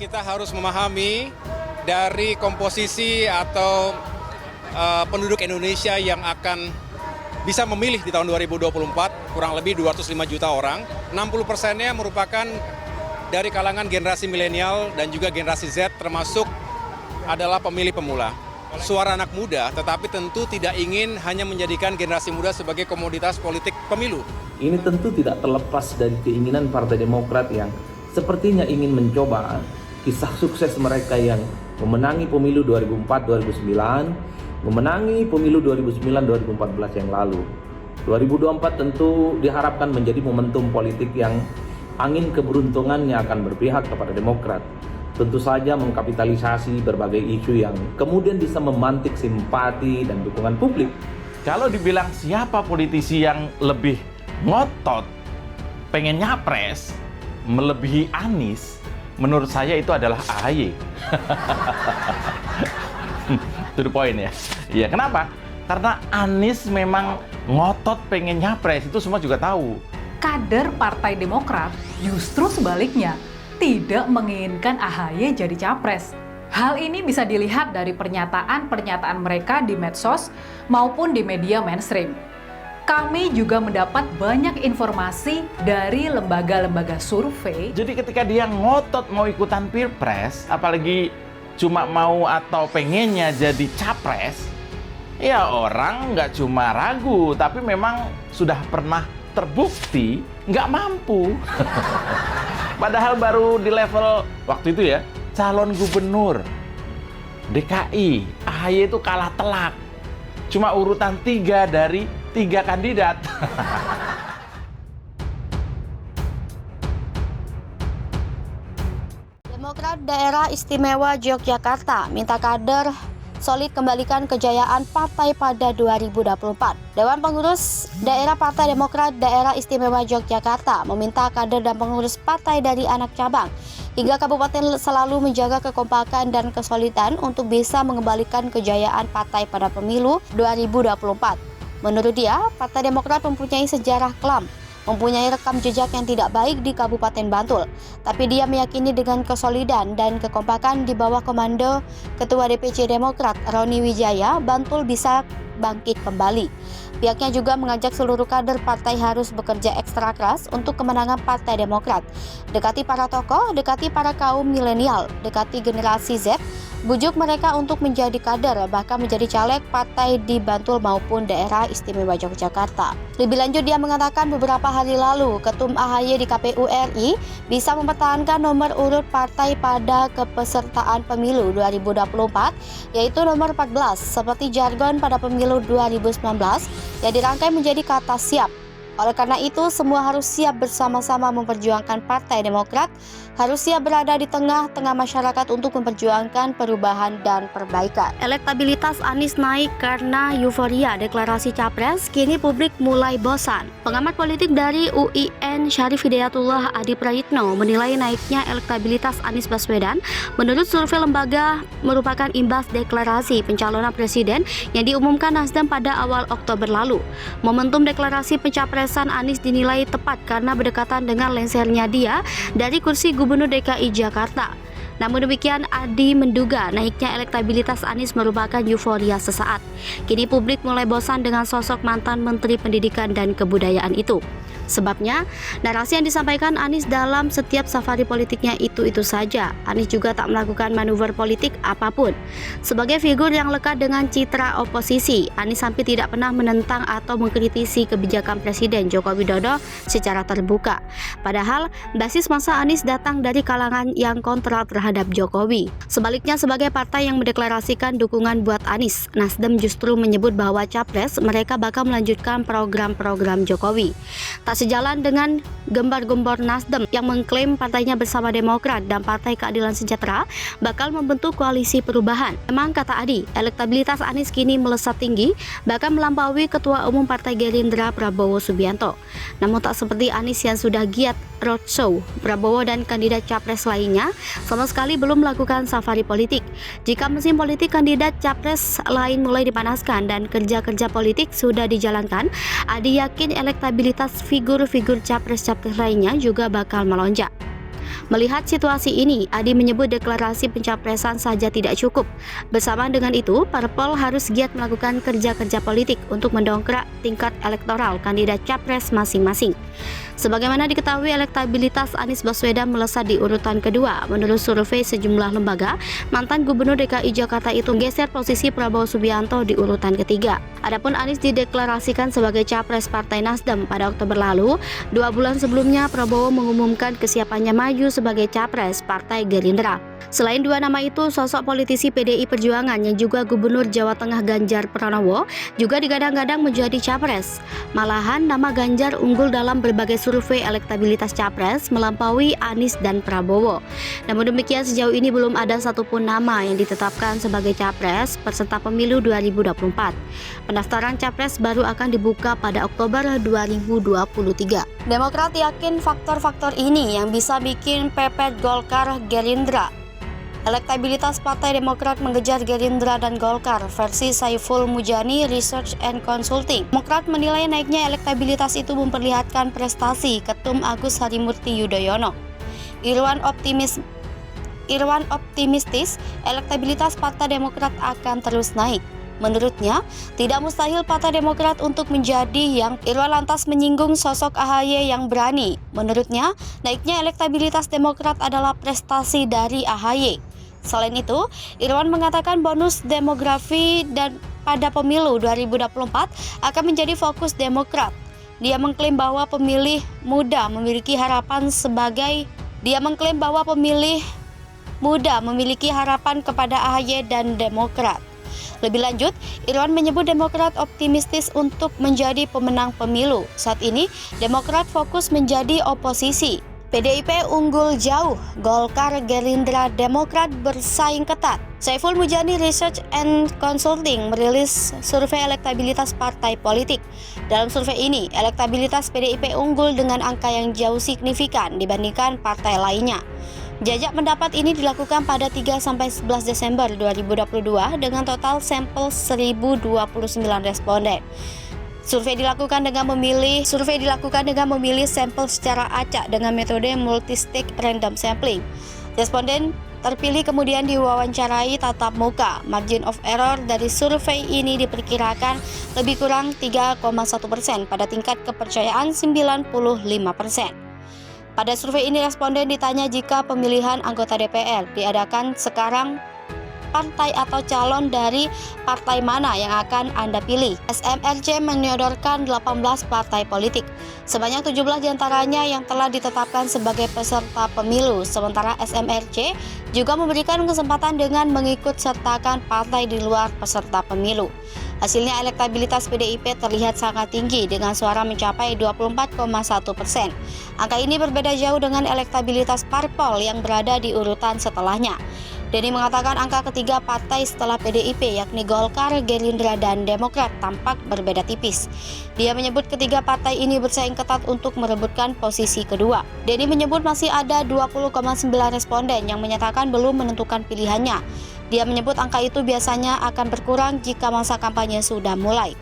kita harus memahami dari komposisi atau penduduk Indonesia yang akan bisa memilih di tahun 2024, kurang lebih 205 juta orang. 60%-nya merupakan dari kalangan generasi milenial dan juga generasi Z, termasuk adalah pemilih pemula. Suara anak muda, tetapi tentu tidak ingin hanya menjadikan generasi muda sebagai komoditas politik pemilu. Ini tentu tidak terlepas dari keinginan Partai Demokrat yang sepertinya ingin mencoba kisah sukses mereka yang memenangi pemilu 2004-2009, memenangi pemilu 2009-2014 yang lalu. 2024 tentu diharapkan menjadi momentum politik yang angin keberuntungannya akan berpihak kepada Demokrat. Tentu saja mengkapitalisasi berbagai isu yang kemudian bisa memantik simpati dan dukungan publik. Kalau dibilang siapa politisi yang lebih ngotot pengen nyapres melebihi Anies, menurut saya itu adalah AHY. To the point ya. Iya, kenapa? Karena Anies memang ngotot pengen nyapres, itu semua juga tahu. Kader Partai Demokrat justru sebaliknya tidak menginginkan AHY jadi capres. Hal ini bisa dilihat dari pernyataan-pernyataan mereka di medsos maupun di media mainstream. Kami juga mendapat banyak informasi dari lembaga-lembaga survei. Jadi ketika dia ngotot mau ikutan pilpres, apalagi cuma mau atau pengennya jadi capres, ya orang nggak cuma ragu, tapi memang sudah pernah terbukti nggak mampu. Padahal baru di level waktu itu ya, calon gubernur DKI, AHY itu kalah telak. Cuma urutan 3 dari 3 kandidat. Demokrat Daerah Istimewa Yogyakarta minta kader solid kembalikan kejayaan partai pada 2024. Dewan Pengurus Daerah Partai Demokrat Daerah Istimewa Yogyakarta meminta kader dan pengurus partai dari anak cabang hingga kabupaten selalu menjaga kekompakan dan kesolidan untuk bisa mengembalikan kejayaan partai pada pemilu 2024. Menurut dia, Partai Demokrat mempunyai sejarah kelam, mempunyai rekam jejak yang tidak baik di Kabupaten Bantul. Tapi dia meyakini dengan kesolidan dan kekompakan di bawah komando Ketua DPC Demokrat Roni Wijaya, Bantul bisa bangkit kembali. Pihaknya juga mengajak seluruh kader partai harus bekerja ekstra keras untuk kemenangan Partai Demokrat. Dekati para tokoh, dekati para kaum milenial, dekati generasi Z, bujuk mereka untuk menjadi kader, bahkan menjadi caleg partai di Bantul maupun Daerah Istimewa Yogyakarta. Lebih lanjut, dia mengatakan beberapa hari lalu, Ketum AHY di KPU RI bisa mempertahankan nomor urut partai pada kepesertaan pemilu 2024, yaitu nomor 14, seperti jargon pada pemilu 2019 yang dirangkai menjadi kata siap. Oleh karena itu, semua harus siap bersama-sama memperjuangkan Partai Demokrat, harus siap berada di tengah-tengah masyarakat untuk memperjuangkan perubahan dan perbaikan. Elektabilitas Anies naik karena euforia deklarasi capres, kini publik mulai bosan. Pengamat politik dari UIN Syarif Hidayatullah Adi Prayitno menilai naiknya elektabilitas Anies Baswedan menurut survei lembaga merupakan imbas deklarasi pencalonan presiden yang diumumkan Nasdem pada awal Oktober lalu. Momentum deklarasi pencapresan Anies dinilai tepat karena berdekatan dengan lengsernya dia dari kursi Gubernur DKI Jakarta. Namun demikian, Adi menduga naiknya elektabilitas Anies merupakan euforia sesaat. Kini publik mulai bosan dengan sosok mantan Menteri Pendidikan dan Kebudayaan itu. Sebabnya, narasi yang disampaikan Anies dalam setiap safari politiknya itu-itu saja. Anies juga tak melakukan manuver politik apapun. Sebagai figur yang lekat dengan citra oposisi, Anies hampir tidak pernah menentang atau mengkritisi kebijakan Presiden Joko Widodo secara terbuka. Padahal, basis massa Anies datang dari kalangan yang kontra terhadap Jokowi. Sebaliknya, sebagai partai yang mendeklarasikan dukungan buat Anies, Nasdem justru menyebut bahwa capres mereka bakal melanjutkan program-program Jokowi. Tak sejalan dengan gembar-gembor Nasdem yang mengklaim partainya bersama Demokrat dan Partai Keadilan Sejahtera bakal membentuk koalisi perubahan. Memang kata Adi, elektabilitas Anies kini melesat tinggi, bahkan melampaui Ketua Umum Partai Gerindra Prabowo Subianto. Namun tak seperti Anies yang sudah giat roadshow, Prabowo dan kandidat capres lainnya sama sekali belum melakukan safari politik. Jika mesin politik kandidat capres lain mulai dipanaskan dan kerja-kerja politik sudah dijalankan, Adi yakin elektabilitas figur capres-capres lainnya juga bakal melonjak. Melihat situasi ini, Adi menyebut deklarasi pencapresan saja tidak cukup. Bersamaan dengan itu, parpol harus giat melakukan kerja-kerja politik untuk mendongkrak tingkat elektoral kandidat capres masing-masing. Sebagaimana diketahui, elektabilitas Anies Baswedan melesat di urutan kedua. Menurut survei sejumlah lembaga, mantan Gubernur DKI Jakarta itu geser posisi Prabowo Subianto di urutan ketiga. Adapun Anies dideklarasikan sebagai capres Partai Nasdem pada Oktober lalu. 2 bulan sebelumnya, Prabowo mengumumkan kesiapannya maju sebagai capres Partai Gerindra. Selain dua nama itu, sosok politisi PDI Perjuangan yang juga Gubernur Jawa Tengah Ganjar Pranowo juga digadang-gadang menjadi capres. Malahan nama Ganjar unggul dalam berbagai survei elektabilitas capres melampaui Anies dan Prabowo. Namun demikian, sejauh ini belum ada satupun nama yang ditetapkan sebagai capres peserta pemilu 2024. Pendaftaran capres baru akan dibuka pada Oktober 2023. Demokrat yakin faktor-faktor ini yang bisa bikin pepet Golkar Gerindra. Elektabilitas Partai Demokrat mengejar Gerindra dan Golkar versi Saiful Mujani Research and Consulting. Demokrat menilai naiknya elektabilitas itu memperlihatkan prestasi Ketum Agus Harimurti Yudhoyono. Irwan optimistis elektabilitas Partai Demokrat akan terus naik. Menurutnya, tidak mustahil Partai Demokrat untuk menjadi yang Irwan lantas menyinggung sosok AHY yang berani. Menurutnya, naiknya elektabilitas Demokrat adalah prestasi dari AHY. Selain itu, Irwan mengatakan bonus demografi dan pada pemilu 2024 akan menjadi fokus Demokrat. Dia mengklaim bahwa pemilih muda memiliki harapan kepada AHY dan Demokrat. Lebih lanjut, Irwan menyebut Demokrat optimistis untuk menjadi pemenang pemilu. Saat ini, Demokrat fokus menjadi oposisi. PDIP unggul jauh, Golkar, Gerindra, Demokrat bersaing ketat. Saiful Mujani Research and Consulting merilis survei elektabilitas partai politik. Dalam survei ini, elektabilitas PDIP unggul dengan angka yang jauh signifikan dibandingkan partai lainnya. Jajak pendapat ini dilakukan pada 3-11 Desember 2022 dengan total sampel 1029 responden. Survei dilakukan dengan memilih sampel secara acak dengan metode multi-stage random sampling. Responden terpilih kemudian diwawancarai tatap muka. Margin of error dari survei ini diperkirakan lebih kurang 3,1% pada tingkat kepercayaan 95%. Pada survei ini responden ditanya jika pemilihan anggota DPR diadakan sekarang, partai atau calon dari partai mana yang akan Anda pilih. SMRC menyodorkan 18 partai politik. Sebanyak 17 diantaranya yang telah ditetapkan sebagai peserta pemilu. Sementara SMRC juga memberikan kesempatan dengan mengikut sertakan partai di luar peserta pemilu. Hasilnya elektabilitas PDIP terlihat sangat tinggi dengan suara mencapai 24,1%. Angka ini berbeda jauh dengan elektabilitas parpol yang berada di urutan setelahnya. Denny mengatakan angka ketiga partai setelah PDIP yakni Golkar, Gerindra, dan Demokrat tampak berbeda tipis. Dia menyebut ketiga partai ini bersaing ketat untuk merebutkan posisi kedua. Denny menyebut masih ada 20,9 responden yang menyatakan belum menentukan pilihannya. Dia menyebut angka itu biasanya akan berkurang jika masa kampanye sudah mulai.